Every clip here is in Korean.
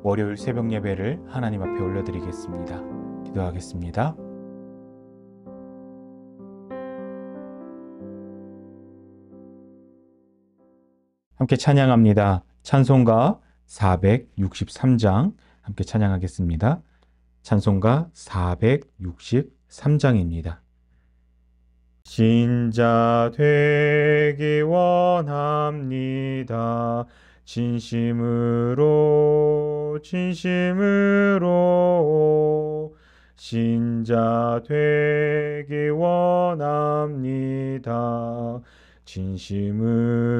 월요일 새벽 예배를 하나님 앞에 올려드리겠습니다. 기도하겠습니다. 함께 찬양합니다. 찬송가 463장 함께 찬양하겠습니다. 찬송가 463장입니다. 신자 되기 원합니다. 진심으로 신자 되기 원합니다. 진심으로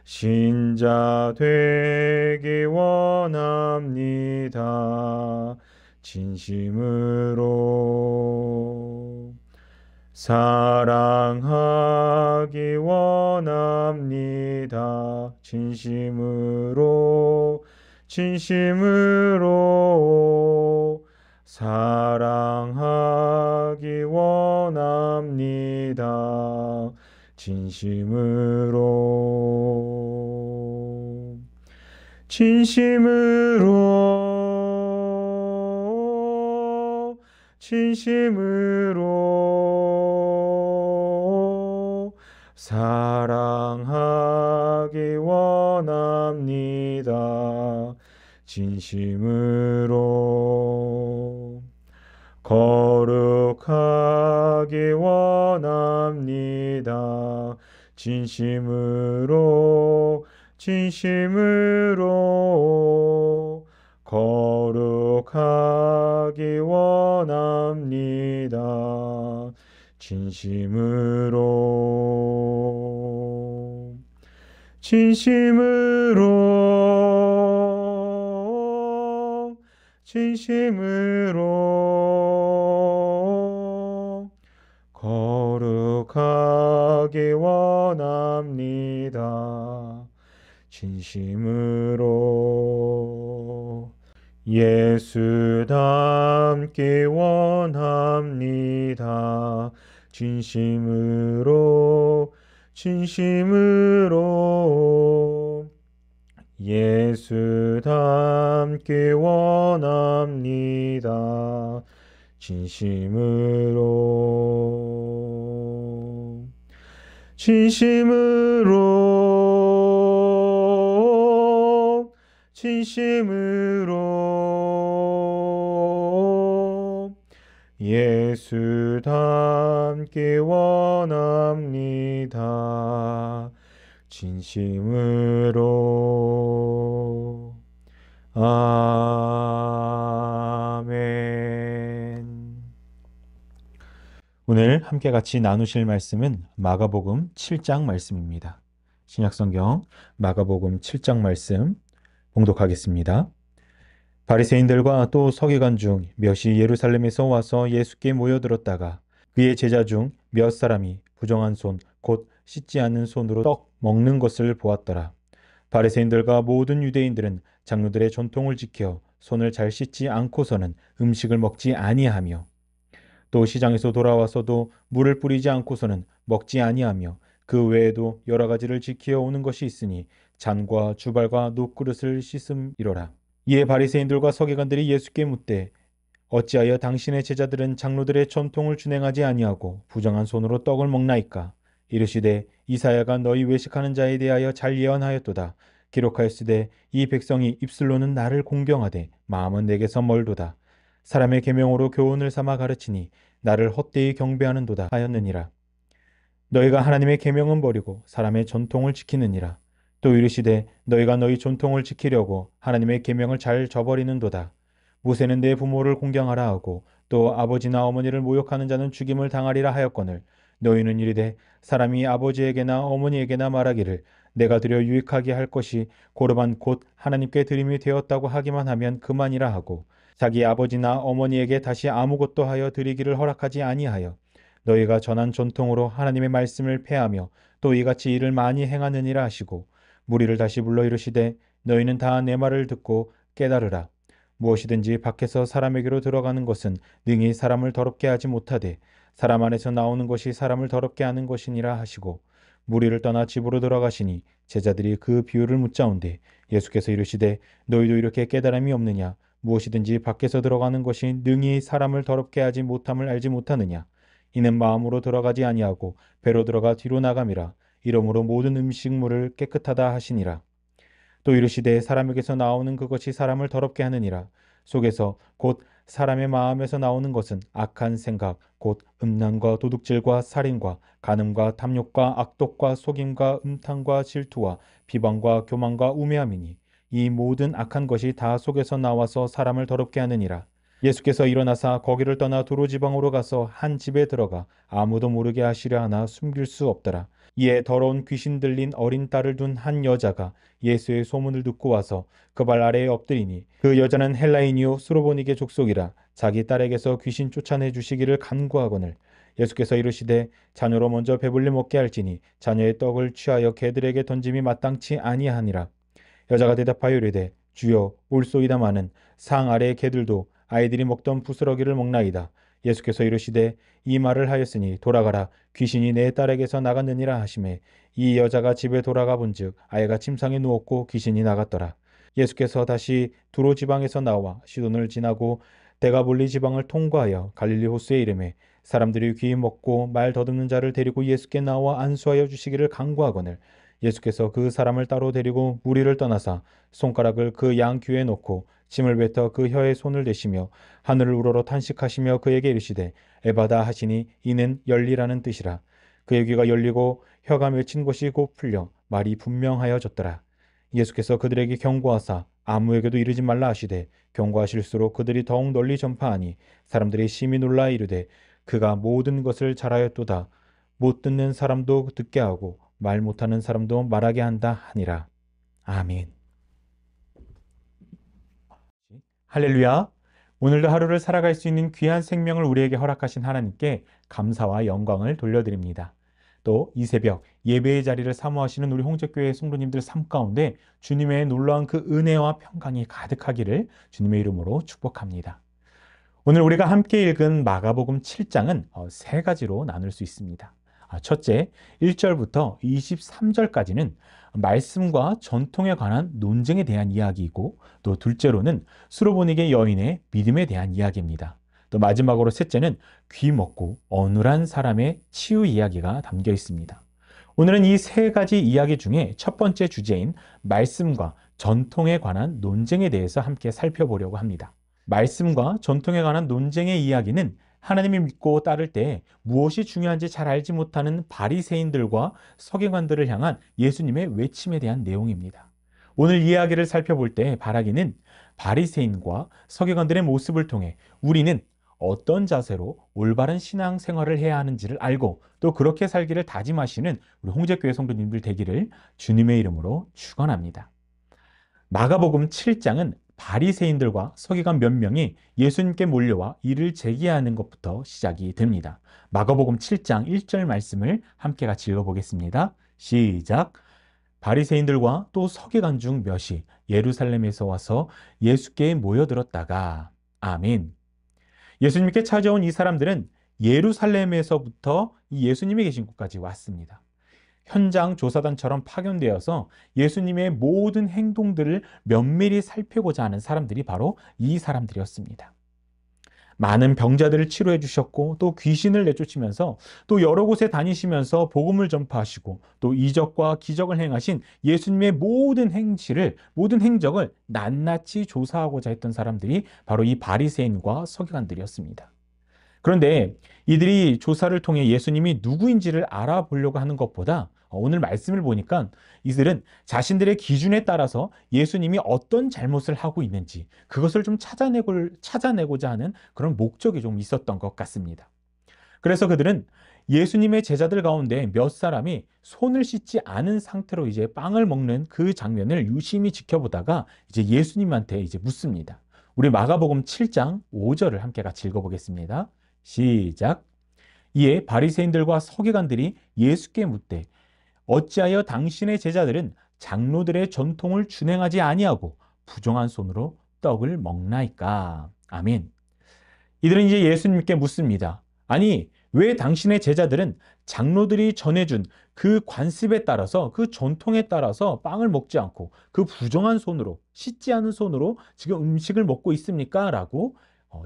신자 되기 원합니다. 진심으로 사랑하기 원합니다. 진심으로 사랑하기 원합니다. 진심으로 사랑하기 원합니다. 진심으로 거룩하기 원합니다. 진심으로 거룩하기 원합니다. 진심으로 거룩하기 원합니다. 진심으로 예수 닮기 원합니다. 진심으로 예수 닮기 원합니다. 진심으로 예수 닮기 원합니다. 진심으로 아멘. 오늘 함께 같이 나누실 말씀은 마가복음 7장 말씀입니다. 신약성경 마가복음 7장 말씀 봉독하겠습니다. 바리새인들과 또 서기관 중 몇이 예루살렘에서 와서 예수께 모여들었다가 그의 제자 중 몇 사람이 부정한 손 곧 씻지 않은 손으로 떡 먹는 것을 보았더라. 바리새인들과 모든 유대인들은 장로들의 전통을 지켜 손을 잘 씻지 않고서는 음식을 먹지 아니하며 또 시장에서 돌아와서도 물을 뿌리지 않고서는 먹지 아니하며 그 외에도 여러 가지를 지켜 오는 것이 있으니 잔과 주발과 놋그릇을 씻음이로라. 이에 바리새인들과 서기관들이 예수께 묻되 어찌하여 당신의 제자들은 장로들의 전통을 준행하지 아니하고 부정한 손으로 떡을 먹나이까? 이르시되 이사야가 너희 외식하는 자에 대하여 잘 예언하였도다. 기록하였으되 이 백성이 입술로는 나를 공경하되 마음은 내게서 멀도다. 사람의 계명으로 교훈을 삼아 가르치니 나를 헛되이 경배하는도다 하였느니라. 너희가 하나님의 계명은 버리고 사람의 전통을 지키느니라. 또 이르시되 너희가 너희 전통을 지키려고 하나님의 계명을 잘 저버리는도다. 모세는 내 부모를 공경하라 하고 또 아버지나 어머니를 모욕하는 자는 죽임을 당하리라 하였거늘 너희는 이르되 사람이 아버지에게나 어머니에게나 말하기를 내가 드려 유익하게 할 것이 고르반 곧 하나님께 드림이 되었다고 하기만 하면 그만이라 하고 자기 아버지나 어머니에게 다시 아무것도 하여 드리기를 허락하지 아니하여 너희가 전한 전통으로 하나님의 말씀을 폐하며 또 이같이 일을 많이 행하느니라 하시고 무리를 다시 불러 이르시되 너희는 다 내 말을 듣고 깨달으라. 무엇이든지 밖에서 사람에게로 들어가는 것은 능히 사람을 더럽게 하지 못하되 사람 안에서 나오는 것이 사람을 더럽게 하는 것이니라 하시고 무리를 떠나 집으로 들어가시니 제자들이 그 비유를 묻자온대 예수께서 이르시되 너희도 이렇게 깨달음이 없느냐 무엇이든지 밖에서 들어가는 것이 능히 사람을 더럽게 하지 못함을 알지 못하느냐 이는 마음으로 들어가지 아니하고 배로 들어가 뒤로 나감이라 이러므로 모든 음식물을 깨끗하다 하시니라. 또 이르시되 사람에게서 나오는 그것이 사람을 더럽게 하느니라. 속에서 곧 사람의 마음에서 나오는 것은 악한 생각, 곧 음란과 도둑질과 살인과 간음과 탐욕과 악독과 속임과 음탕과 질투와 비방과 교만과 우매함이니 이 모든 악한 것이 다 속에서 나와서 사람을 더럽게 하느니라. 예수께서 일어나사 거기를 떠나 두로 지방으로 가서 한 집에 들어가 아무도 모르게 하시려 하나 숨길 수 없더라. 이에 더러운 귀신 들린 어린 딸을 둔 한 여자가 예수의 소문을 듣고 와서 그 발 아래에 엎드리니 그 여자는 헬라인이요 수로보니게 족속이라 자기 딸에게서 귀신 쫓아내 주시기를 간구하거늘 예수께서 이르시되 자녀로 먼저 배불리 먹게 할지니 자녀의 떡을 취하여 개들에게 던짐이 마땅치 아니하니라. 여자가 대답하여 이르되 주여 올소이다마는 상 아래의 개들도 아이들이 먹던 부스러기를 먹나이다. 예수께서 이르시되 이 말을 하였으니 돌아가라 귀신이 내 딸에게서 나갔느니라 하시매 이 여자가 집에 돌아가 본즉 아이가 침상에 누웠고 귀신이 나갔더라. 예수께서 다시 두로 지방에서 나와 시돈을 지나고 데가볼리 지방을 통과하여 갈릴리 호수에 이르매 사람들이 귀 먹고 말 더듬는 자를 데리고 예수께 나와 안수하여 주시기를 간구하거늘 예수께서 그 사람을 따로 데리고 무리를 떠나사 손가락을 그 양 귀에 놓고 침을 뱉어 그 혀에 손을 대시며 하늘을 우러러 탄식하시며 그에게 이르시되 에바다 하시니 이는 열리라는 뜻이라. 그의 귀가 열리고 혀가 맺힌 곳이 곧 풀려 말이 분명하여졌더라. 예수께서 그들에게 경고하사 아무에게도 이르지 말라 하시되 경고하실수록 그들이 더욱 널리 전파하니 사람들이 심히 놀라 이르되 그가 모든 것을 잘하였도다. 못 듣는 사람도 듣게 하고 말 못하는 사람도 말하게 한다 하니라. 아멘. 할렐루야. 오늘도 하루를 살아갈 수 있는 귀한 생명을 우리에게 허락하신 하나님께 감사와 영광을 돌려드립니다. 또 이 새벽 예배의 자리를 사모하시는 우리 홍적교회 성도님들 삶 가운데 주님의 놀라운 그 은혜와 평강이 가득하기를 주님의 이름으로 축복합니다. 오늘 우리가 함께 읽은 마가복음 7장은 세 가지로 나눌 수 있습니다. 첫째, 1절부터 23절까지는 말씀과 전통에 관한 논쟁에 대한 이야기이고 또 둘째로는 수로보니게 여인의 믿음에 대한 이야기입니다. 또 마지막으로 셋째는 귀 먹고 어눌한 사람의 치유 이야기가 담겨 있습니다. 오늘은 이 세 가지 이야기 중에 첫 번째 주제인 말씀과 전통에 관한 논쟁에 대해서 함께 살펴보려고 합니다. 말씀과 전통에 관한 논쟁의 이야기는 하나님을 믿고 따를 때 무엇이 중요한지 잘 알지 못하는 바리새인들과 서기관들을 향한 예수님의 외침에 대한 내용입니다. 오늘 이야기를 살펴볼 때 바라기는 바리새인과 서기관들의 모습을 통해 우리는 어떤 자세로 올바른 신앙 생활을 해야 하는지를 알고 또 그렇게 살기를 다짐하시는 우리 홍제교회 성도님들 되기를 주님의 이름으로 축원합니다. 마가복음 7장은 바리새인들과 서기관 몇 명이 예수님께 몰려와 이를 제기하는 것부터 시작이 됩니다. 마가복음 7장 1절 말씀을 함께 같이 읽어보겠습니다. 시작. 바리새인들과 또 서기관 중 몇이 예루살렘에서 와서 예수께 모여들었다가 아멘. 예수님께 찾아온 이 사람들은 예루살렘에서부터 이 예수님이 계신 곳까지 왔습니다. 현장 조사단처럼 파견되어서 예수님의 모든 행동들을 면밀히 살피고자 하는 사람들이 바로 이 사람들이었습니다. 많은 병자들을 치료해 주셨고 또 귀신을 내쫓으면서 또 여러 곳에 다니시면서 복음을 전파하시고 또 이적과 기적을 행하신 예수님의 모든 행실을 모든 행적을 낱낱이 조사하고자 했던 사람들이 바로 이 바리새인과 서기관들이었습니다. 그런데 이들이 조사를 통해 예수님이 누구인지를 알아보려고 하는 것보다 오늘 말씀을 보니까 이들은 자신들의 기준에 따라서 예수님이 어떤 잘못을 하고 있는지 그것을 좀 찾아내고자 하는 그런 목적이 좀 있었던 것 같습니다. 그래서 그들은 예수님의 제자들 가운데 몇 사람이 손을 씻지 않은 상태로 이제 빵을 먹는 그 장면을 유심히 지켜보다가 이제 예수님한테 이제 묻습니다. 우리 마가복음 7장 5절을 함께 같이 읽어보겠습니다. 시작. 이에 바리새인들과 서기관들이 예수께 묻되 어찌하여 당신의 제자들은 장로들의 전통을 준행하지 아니하고 부정한 손으로 떡을 먹나이까? 아멘. 이들은 이제 예수님께 묻습니다. 아니, 왜 당신의 제자들은 장로들이 전해준 그 관습에 따라서, 그 전통에 따라서 빵을 먹지 않고 그 부정한 손으로, 씻지 않은 손으로 지금 음식을 먹고 있습니까? 라고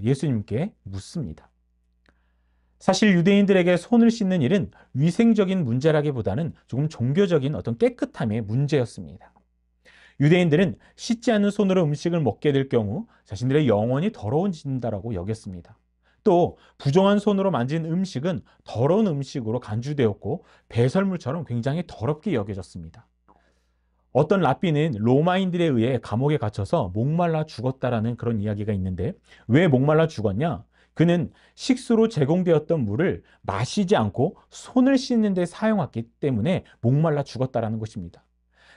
예수님께 묻습니다. 사실 유대인들에게 손을 씻는 일은 위생적인 문제라기보다는 조금 종교적인 어떤 깨끗함의 문제였습니다. 유대인들은 씻지 않은 손으로 음식을 먹게 될 경우 자신들의 영혼이 더러워진다라고 여겼습니다. 또 부정한 손으로 만진 음식은 더러운 음식으로 간주되었고 배설물처럼 굉장히 더럽게 여겨졌습니다. 어떤 랍비는 로마인들에 의해 감옥에 갇혀서 목말라 죽었다라는 그런 이야기가 있는데, 왜 목말라 죽었냐? 그는 식수로 제공되었던 물을 마시지 않고 손을 씻는 데 사용했기 때문에 목말라 죽었다라는 것입니다.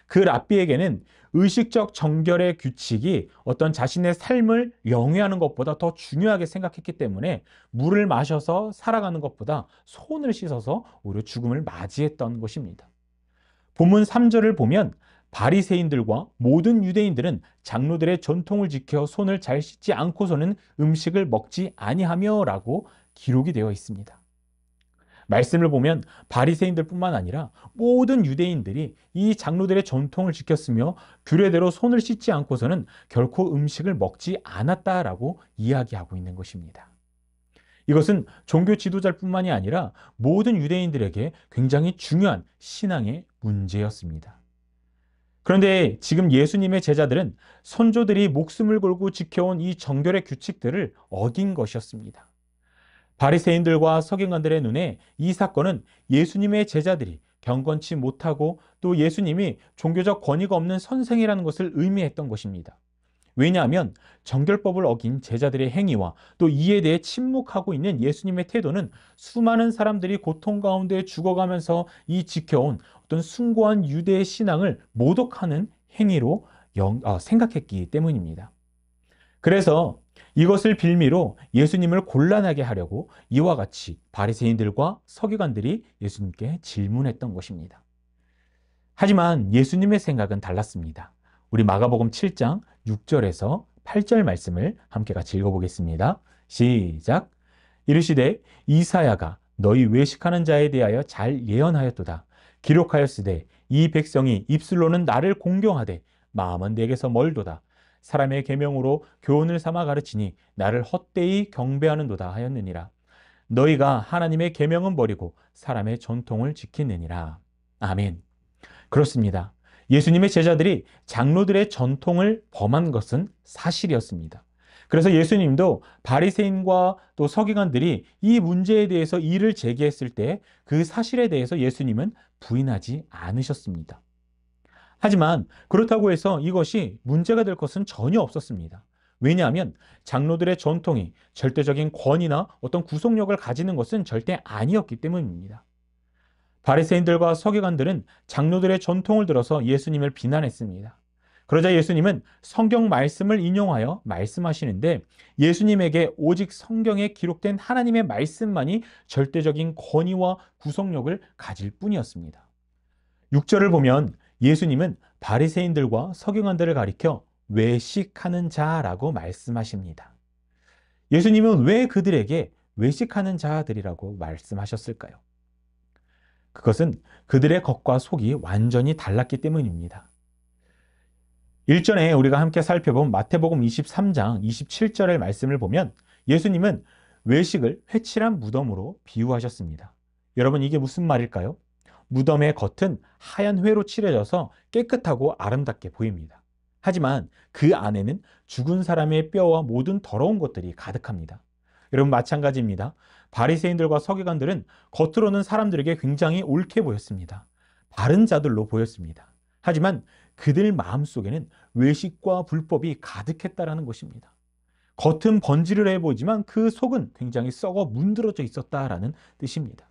그 랍비에게는 의식적 정결의 규칙이 어떤 자신의 삶을 영위하는 것보다 더 중요하게 생각했기 때문에 물을 마셔서 살아가는 것보다 손을 씻어서 오히려 죽음을 맞이했던 것입니다. 본문 3절을 보면 바리새인들과 모든 유대인들은 장로들의 전통을 지켜 손을 잘 씻지 않고서는 음식을 먹지 아니하며라고 기록이 되어 있습니다. 말씀을 보면 바리새인들뿐만 아니라 모든 유대인들이 이 장로들의 전통을 지켰으며 규례대로 손을 씻지 않고서는 결코 음식을 먹지 않았다라고 이야기하고 있는 것입니다. 이것은 종교 지도자뿐만이 아니라 모든 유대인들에게 굉장히 중요한 신앙의 문제였습니다. 그런데 지금 예수님의 제자들은 선조들이 목숨을 걸고 지켜온 이 정결의 규칙들을 어긴 것이었습니다. 바리새인들과 서기관들의 눈에 이 사건은 예수님의 제자들이 경건치 못하고 또 예수님이 종교적 권위가 없는 선생이라는 것을 의미했던 것입니다. 왜냐하면 정결법을 어긴 제자들의 행위와 또 이에 대해 침묵하고 있는 예수님의 태도는 수많은 사람들이 고통 가운데 죽어가면서 이 지켜온 어떤 숭고한 유대의 신앙을 모독하는 행위로 생각했기 때문입니다. 그래서 이것을 빌미로 예수님을 곤란하게 하려고 이와 같이 바리새인들과 서기관들이 예수님께 질문했던 것입니다. 하지만 예수님의 생각은 달랐습니다. 우리 마가복음 7장 6절에서 8절 말씀을 함께 같이 읽어보겠습니다. 시작. 이르시되 이사야가 너희 외식하는 자에 대하여 잘 예언하였도다. 기록하였으되 이 백성이 입술로는 나를 공경하되 마음은 내게서 멀도다. 사람의 계명으로 교훈을 삼아 가르치니 나를 헛되이 경배하는도다 하였느니라. 너희가 하나님의 계명은 버리고 사람의 전통을 지키느니라. 아멘. 그렇습니다. 예수님의 제자들이 장로들의 전통을 범한 것은 사실이었습니다. 그래서 예수님도 바리새인과 또 서기관들이 이 문제에 대해서 이를 제기했을 때 그 사실에 대해서 예수님은 부인하지 않으셨습니다. 하지만 그렇다고 해서 이것이 문제가 될 것은 전혀 없었습니다. 왜냐하면 장로들의 전통이 절대적인 권위나 어떤 구속력을 가지는 것은 절대 아니었기 때문입니다. 바리새인들과 서기관들은 장로들의 전통을 들어서 예수님을 비난했습니다. 그러자 예수님은 성경 말씀을 인용하여 말씀하시는데 예수님에게 오직 성경에 기록된 하나님의 말씀만이 절대적인 권위와 구속력을 가질 뿐이었습니다. 6절을 보면 예수님은 바리새인들과 서기관들을 가리켜 외식하는 자라고 말씀하십니다. 예수님은 왜 그들에게 외식하는 자들이라고 말씀하셨을까요? 그것은 그들의 겉과 속이 완전히 달랐기 때문입니다. 일전에 우리가 함께 살펴본 마태복음 23장 27절의 말씀을 보면 예수님은 외식을 회칠한 무덤으로 비유하셨습니다. 여러분, 이게 무슨 말일까요? 무덤의 겉은 하얀 회로 칠해져서 깨끗하고 아름답게 보입니다. 하지만 그 안에는 죽은 사람의 뼈와 모든 더러운 것들이 가득합니다. 여러분, 마찬가지입니다. 바리새인들과 서기관들은 겉으로는 사람들에게 굉장히 옳게 보였습니다. 바른 자들로 보였습니다. 하지만 그들 마음속에는 외식과 불법이 가득했다라는 것입니다. 겉은 번지르르해 보이지만 그 속은 굉장히 썩어 문드러져 있었다라는 뜻입니다.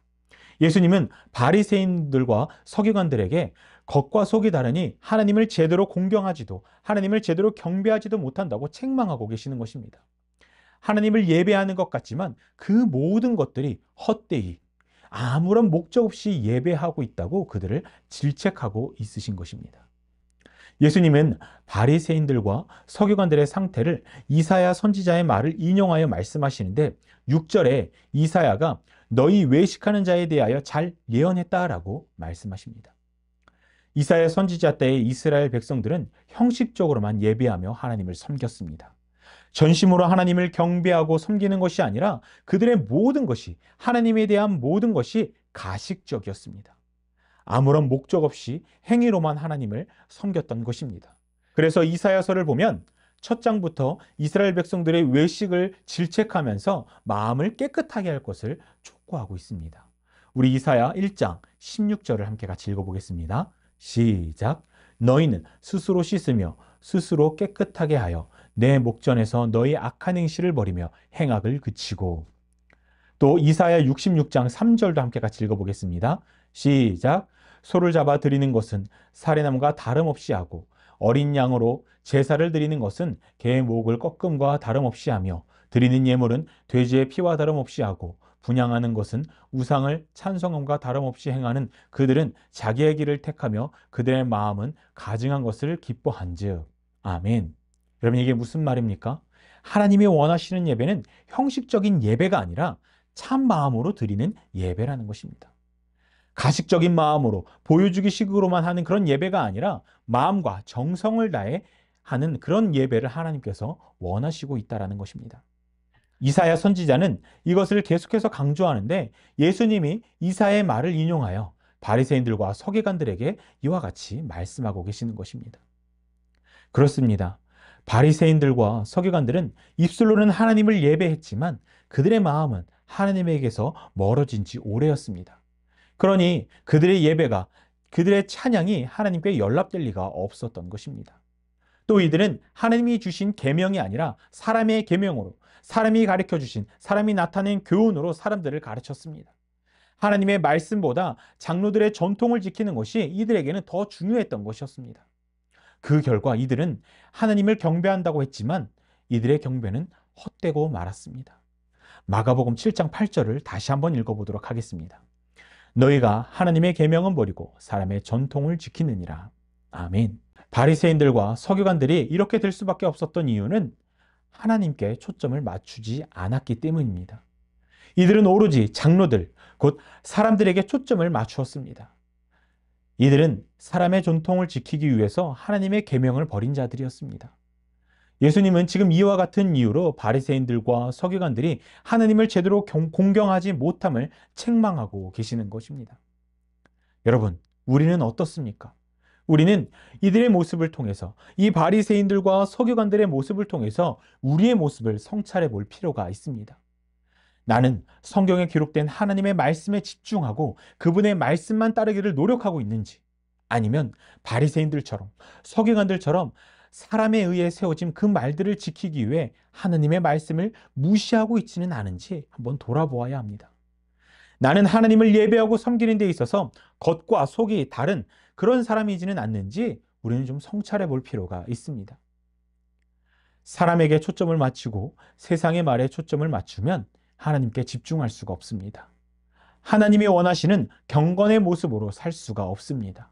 예수님은 바리새인들과 서기관들에게 겉과 속이 다르니 하나님을 제대로 공경하지도 하나님을 제대로 경배하지도 못한다고 책망하고 계시는 것입니다. 하나님을 예배하는 것 같지만 그 모든 것들이 헛되이 아무런 목적 없이 예배하고 있다고 그들을 질책하고 있으신 것입니다. 예수님은 바리새인들과 서기관들의 상태를 이사야 선지자의 말을 인용하여 말씀하시는데 6절에 이사야가 너희 외식하는 자에 대하여 잘 예언했다라고 말씀하십니다. 이사야 선지자 때의 이스라엘 백성들은 형식적으로만 예배하며 하나님을 섬겼습니다. 전심으로 하나님을 경배하고 섬기는 것이 아니라 그들의 모든 것이, 하나님에 대한 모든 것이 가식적이었습니다. 아무런 목적 없이 행위로만 하나님을 섬겼던 것입니다. 그래서 이사야서를 보면 첫 장부터 이스라엘 백성들의 외식을 질책하면서 마음을 깨끗하게 할 것을 촉구하고 있습니다. 우리 이사야 1장 16절을 함께 같이 읽어보겠습니다. 시작. 너희는 스스로 씻으며 스스로 깨끗하게 하여 내 목전에서 너희 악한 행실을 버리며 행악을 그치고. 또 이사야 66장 3절도 함께 같이 읽어보겠습니다. 시작. 소를 잡아 드리는 것은 사례남과 다름없이 하고 어린 양으로 제사를 드리는 것은 개의 목을 꺾음과 다름없이 하며 드리는 예물은 돼지의 피와 다름없이 하고 분향하는 것은 우상을 찬송함과 다름없이 행하는 그들은 자기의 길을 택하며 그들의 마음은 가증한 것을 기뻐한즉. 아멘. 여러분, 이게 무슨 말입니까? 하나님이 원하시는 예배는 형식적인 예배가 아니라 참 마음으로 드리는 예배라는 것입니다. 가식적인 마음으로 보여주기 식으로만 하는 그런 예배가 아니라 마음과 정성을 다해 하는 그런 예배를 하나님께서 원하시고 있다는 것입니다. 이사야 선지자는 이것을 계속해서 강조하는데 예수님이 이사야의 말을 인용하여 바리새인들과 서기관들에게 이와 같이 말씀하고 계시는 것입니다. 그렇습니다. 바리새인들과 서기관들은 입술로는 하나님을 예배했지만 그들의 마음은 하나님에게서 멀어진 지 오래였습니다. 그러니 그들의 예배가, 그들의 찬양이 하나님께 연락될 리가 없었던 것입니다. 또 이들은 하나님이 주신 계명이 아니라 사람의 계명으로, 사람이 가르쳐 주신, 사람이 나타낸 교훈으로 사람들을 가르쳤습니다. 하나님의 말씀보다 장로들의 전통을 지키는 것이 이들에게는 더 중요했던 것이었습니다. 그 결과 이들은 하나님을 경배한다고 했지만 이들의 경배는 헛되고 말았습니다. 마가복음 7장 8절을 다시 한번 읽어보도록 하겠습니다. 너희가 하나님의 계명은 버리고 사람의 전통을 지키느니라. 아멘. 바리새인들과 서기관들이 이렇게 될 수밖에 없었던 이유는 하나님께 초점을 맞추지 않았기 때문입니다. 이들은 오로지 장로들, 곧 사람들에게 초점을 맞추었습니다. 이들은 사람의 전통을 지키기 위해서 하나님의 계명을 버린 자들이었습니다. 예수님은 지금 이와 같은 이유로 바리새인들과 서기관들이 하나님을 제대로 공경하지 못함을 책망하고 계시는 것입니다. 여러분, 우리는 어떻습니까? 우리는 이들의 모습을 통해서, 이 바리새인들과 서기관들의 모습을 통해서 우리의 모습을 성찰해 볼 필요가 있습니다. 나는 성경에 기록된 하나님의 말씀에 집중하고 그분의 말씀만 따르기를 노력하고 있는지, 아니면 바리새인들처럼, 서기관들처럼 사람에 의해 세워진 그 말들을 지키기 위해 하나님의 말씀을 무시하고 있지는 않은지 한번 돌아보아야 합니다. 나는 하나님을 예배하고 섬기는 데 있어서 겉과 속이 다른 그런 사람이지는 않는지 우리는 좀 성찰해 볼 필요가 있습니다. 사람에게 초점을 맞추고 세상의 말에 초점을 맞추면 하나님께 집중할 수가 없습니다. 하나님이 원하시는 경건의 모습으로 살 수가 없습니다.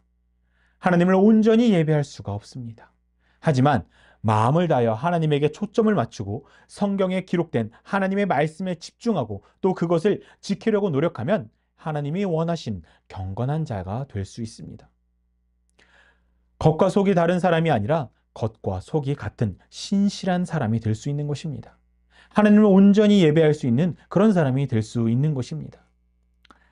하나님을 온전히 예배할 수가 없습니다. 하지만 마음을 다하여 하나님에게 초점을 맞추고 성경에 기록된 하나님의 말씀에 집중하고 또 그것을 지키려고 노력하면 하나님이 원하신 경건한 자가 될 수 있습니다. 겉과 속이 다른 사람이 아니라 겉과 속이 같은 신실한 사람이 될 수 있는 것입니다. 하나님을 온전히 예배할 수 있는 그런 사람이 될 수 있는 것입니다.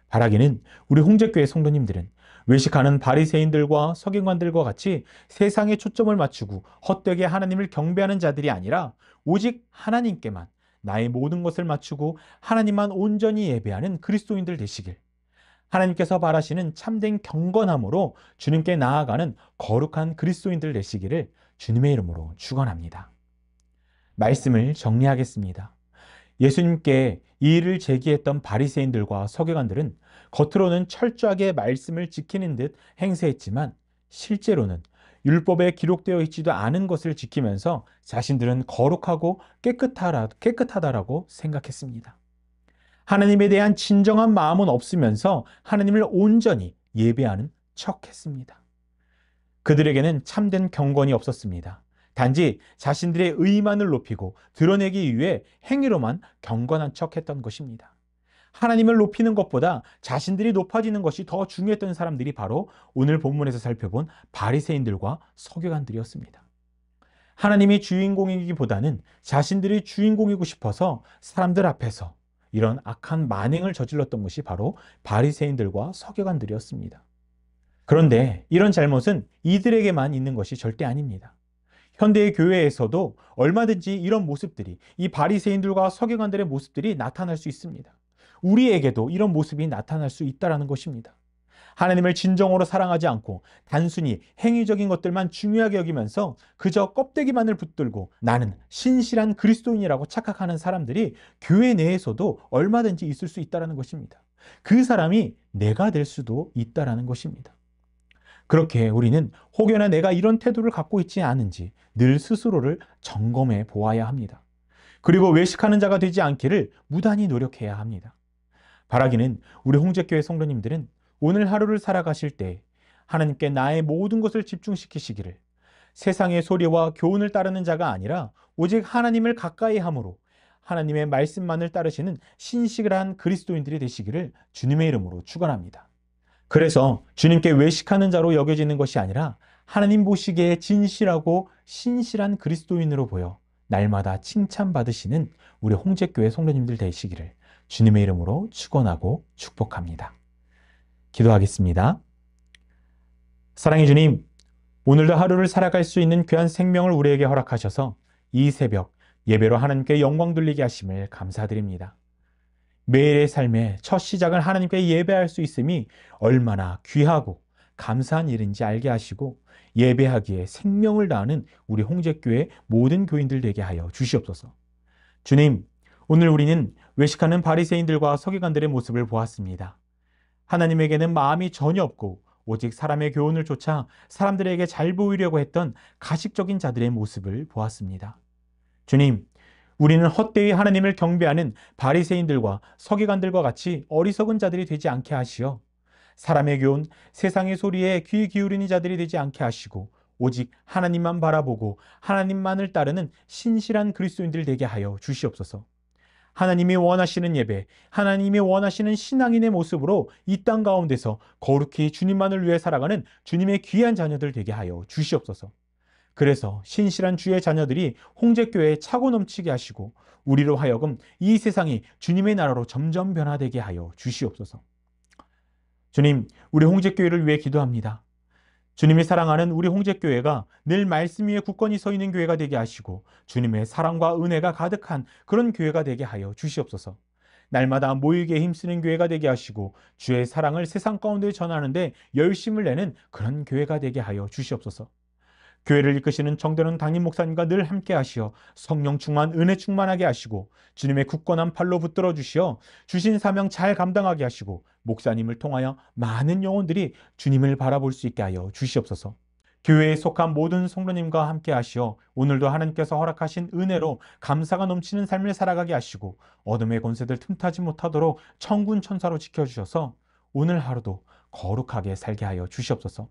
바라기는 우리 홍제교회 성도님들은 외식하는 바리새인들과 서기관들과 같이 세상에 초점을 맞추고 헛되게 하나님을 경배하는 자들이 아니라 오직 하나님께만 나의 모든 것을 맞추고 하나님만 온전히 예배하는 그리스도인들 되시길, 하나님께서 바라시는 참된 경건함으로 주님께 나아가는 거룩한 그리스도인들 되시기를 주님의 이름으로 축원합니다. 말씀을 정리하겠습니다. 예수님께 이 일을 제기했던 바리새인들과 서기관들은 겉으로는 철저하게 말씀을 지키는 듯 행세했지만 실제로는 율법에 기록되어 있지도 않은 것을 지키면서 자신들은 거룩하고 깨끗하다라고 생각했습니다. 하나님에 대한 진정한 마음은 없으면서 하나님을 온전히 예배하는 척했습니다. 그들에게는 참된 경건이 없었습니다. 단지 자신들의 의만을 높이고 드러내기 위해 행위로만 경건한 척했던 것입니다. 하나님을 높이는 것보다 자신들이 높아지는 것이 더 중요했던 사람들이 바로 오늘 본문에서 살펴본 바리새인들과 서기관들이었습니다. 하나님이 주인공이기보다는 자신들이 주인공이고 싶어서 사람들 앞에서 이런 악한 만행을 저질렀던 것이 바로 바리새인들과 서기관들이었습니다. 그런데 이런 잘못은 이들에게만 있는 것이 절대 아닙니다. 현대의 교회에서도 얼마든지 이런 모습들이, 이 바리새인들과 서기관들의 모습들이 나타날 수 있습니다. 우리에게도 이런 모습이 나타날 수 있다는 것입니다. 하나님을 진정으로 사랑하지 않고 단순히 행위적인 것들만 중요하게 여기면서 그저 껍데기만을 붙들고 나는 신실한 그리스도인이라고 착각하는 사람들이 교회 내에서도 얼마든지 있을 수 있다는 것입니다. 그 사람이 내가 될 수도 있다는 것입니다. 그렇게 우리는 혹여나 내가 이런 태도를 갖고 있지 않은지 늘 스스로를 점검해 보아야 합니다. 그리고 외식하는 자가 되지 않기를 무단히 노력해야 합니다. 바라기는 우리 홍제교회 성도님들은 오늘 하루를 살아가실 때 하나님께 나의 모든 것을 집중시키시기를, 세상의 소리와 교훈을 따르는 자가 아니라 오직 하나님을 가까이 함으로 하나님의 말씀만을 따르시는 신실한 그리스도인들이 되시기를 주님의 이름으로 축원합니다. 그래서 주님께 외식하는 자로 여겨지는 것이 아니라 하나님 보시기에 진실하고 신실한 그리스도인으로 보여 날마다 칭찬받으시는 우리 홍제교회 성도님들 되시기를 주님의 이름으로 축원하고 축복합니다. 기도하겠습니다. 사랑의 주님, 오늘도 하루를 살아갈 수 있는 귀한 생명을 우리에게 허락하셔서 이 새벽 예배로 하나님께 영광 돌리게 하심을 감사드립니다. 매일의 삶의 첫 시작을 하나님께 예배할 수 있음이 얼마나 귀하고 감사한 일인지 알게 하시고 예배하기에 생명을 다하는 우리 홍제교회 모든 교인들 되게 하여 주시옵소서. 주님, 오늘 우리는 외식하는 바리새인들과 서기관들의 모습을 보았습니다. 하나님에게는 마음이 전혀 없고 오직 사람의 교훈을 쫓아 사람들에게 잘 보이려고 했던 가식적인 자들의 모습을 보았습니다. 주님, 우리는 헛되이 하나님을 경배하는 바리새인들과 서기관들과 같이 어리석은 자들이 되지 않게 하시어 사람의 교훈, 세상의 소리에 귀 기울이는 자들이 되지 않게 하시고 오직 하나님만 바라보고 하나님만을 따르는 신실한 그리스도인들 되게 하여 주시옵소서. 하나님이 원하시는 예배, 하나님이 원하시는 신앙인의 모습으로 이 땅 가운데서 거룩히 주님만을 위해 살아가는 주님의 귀한 자녀들 되게 하여 주시옵소서. 그래서 신실한 주의 자녀들이 홍제교회에 차고 넘치게 하시고 우리로 하여금 이 세상이 주님의 나라로 점점 변화되게 하여 주시옵소서. 주님, 우리 홍제교회를 위해 기도합니다. 주님이 사랑하는 우리 홍제교회가 늘 말씀 위에 굳건히 서 있는 교회가 되게 하시고 주님의 사랑과 은혜가 가득한 그런 교회가 되게 하여 주시옵소서. 날마다 모이게 힘쓰는 교회가 되게 하시고 주의 사랑을 세상 가운데 전하는데 열심을 내는 그런 교회가 되게 하여 주시옵소서. 교회를 이끄시는 정대론 담임 목사님과 늘 함께 하시어 성령 충만, 은혜 충만하게 하시고 주님의 굳건한 팔로 붙들어 주시어 주신 사명 잘 감당하게 하시고 목사님을 통하여 많은 영혼들이 주님을 바라볼 수 있게 하여 주시옵소서. 교회에 속한 모든 성도님과 함께 하시어 오늘도 하나님께서 허락하신 은혜로 감사가 넘치는 삶을 살아가게 하시고 어둠의 권세들 틈타지 못하도록 천군 천사로 지켜주셔서 오늘 하루도 거룩하게 살게 하여 주시옵소서.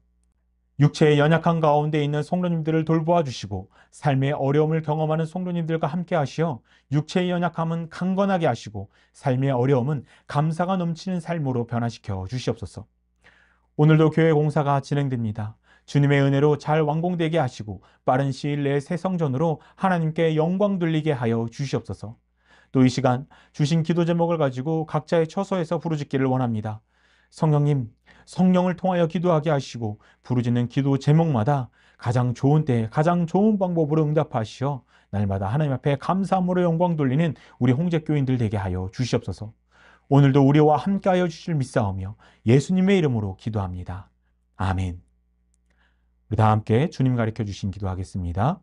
육체의 연약한 가운데 있는 성도님들을 돌보아 주시고 삶의 어려움을 경험하는 성도님들과 함께 하시어 육체의 연약함은 강건하게 하시고 삶의 어려움은 감사가 넘치는 삶으로 변화시켜 주시옵소서. 오늘도 교회 공사가 진행됩니다. 주님의 은혜로 잘 완공되게 하시고 빠른 시일 내에 새 성전으로 하나님께 영광 돌리게 하여 주시옵소서. 또 이 시간 주신 기도 제목을 가지고 각자의 처소에서 부르짖기를 원합니다. 성령님, 성령을 통하여 기도하게 하시고 부르짖는 기도 제목마다 가장 좋은 때에 가장 좋은 방법으로 응답하시어 날마다 하나님 앞에 감사함으로 영광 돌리는 우리 홍제교인들 되게 하여 주시옵소서. 오늘도 우리와 함께하여 주실 믿사오며 예수님의 이름으로 기도합니다. 아멘. 우리 다 함께 주님 가르쳐 주신 기도하겠습니다.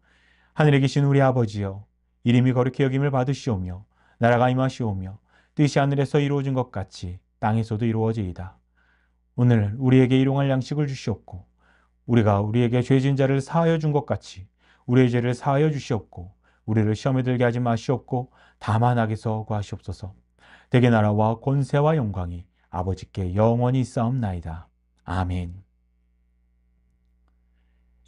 하늘에 계신 우리 아버지여, 이름이 거룩히 여김을 받으시오며 나라가 임하시오며 뜻이 하늘에서 이루어진 것 같이 땅에서도 이루어지이다. 오늘 우리에게 일용할 양식을 주시옵고 우리가 우리에게 죄 지은 자를 사하여 준 것 같이 우리의 죄를 사하여 주시옵고 우리를 시험에 들게 하지 마시옵고 다만 악에서 구하시옵소서. 대개 나라와 권세와 영광이 아버지께 영원히 있사옵나이다. 아멘.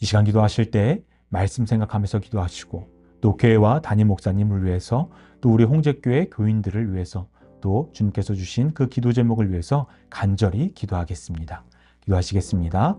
이 시간 기도하실 때 말씀 생각하면서 기도하시고 또 교회와 담임 목사님을 위해서 또 우리 홍제교회 교인들을 위해서 또 주님께서 주신 그 기도 제목을 위해서 간절히 기도하겠습니다. 기도하시겠습니다.